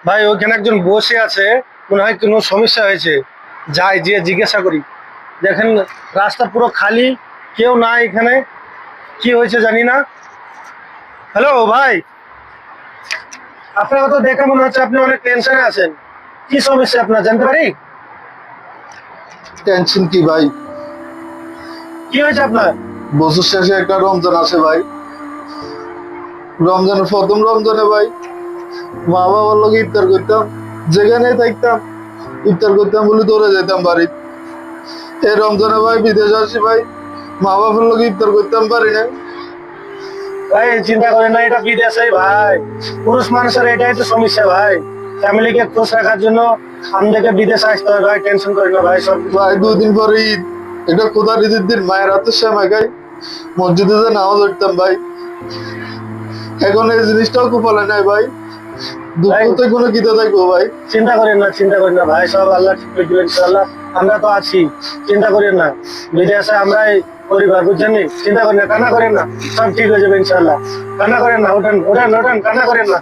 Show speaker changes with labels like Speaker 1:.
Speaker 1: ভাই ওখানে একজন বসে আছে, মনে হয় কোনো সমস্যা হয়েছে। যাই যে জিজ্ঞাসা করি। দেখেন রাস্তা পুরো খালি, কেউ নাই এখানে। কি হয়েছে জানি না। হ্যালো ভাই, আপনাকে তো দেখে মনে হচ্ছে আপনি অনেক টেনশনে আছেন। কি সমস্যা আপনার জানতে পারি?
Speaker 2: টেনশন কি ভাই?
Speaker 1: কি হয়েছে আপনার?
Speaker 2: বছর শেষে একটা রমজান আসে ভাই। রমজানের প্রথম রমজানে ভাই মা বাবার লোক ইফতার করতাম, যেখানে থাকতাম ইফতার করতাম বলে দৌড়ে যেতাম বাড়ি। এই রমজানে ভাই বিদেশ আসি ভাই, মা বাবার লোক ইফতার করতাম পারি না।
Speaker 1: ভাই চিন্তা করেন না, এটা বিদেশে ভাই। পুরুষ মানুষের এটাই তো সমস্যা ভাই। ফ্যামিলিকে খুশ রাখার জন্য আমাদেরকে বিদেশে আসতে হবে ভাই। টেনশন করেন না ভাই, সব কিছু
Speaker 2: ভাই
Speaker 1: ঠিক হয়ে
Speaker 2: দুদিন
Speaker 1: যাবে।
Speaker 2: পরে ঈদ, এটা খোদার ঈদের দিন মায়ের হাতের সময় খাই, মসজিদে যে নামাজ পড়তাম ভাই। এখন এই জিনিসটাও কুপালে নাই ভাই, দুঃখ
Speaker 1: ভাই
Speaker 2: তো কোনো গীতা থাকবো ভাই।
Speaker 1: চিন্তা করেন না, চিন্তা করেন না ভাই, সব আল্লাহ ঠিক করে দিবেন ইনশাআল্লাহ। আমরা তো আছি, চিন্তা করেন না। বিদেশে আমরাই পরিবার, বুঝছেন নি? চিন্তা করেন না, কান্না করেন না, সব ঠিক হয়ে যাবে ইনশাআল্লাহ। কান্না করেন না, ওঠেন ওঠেন ওঠেন, কান্না করেন না।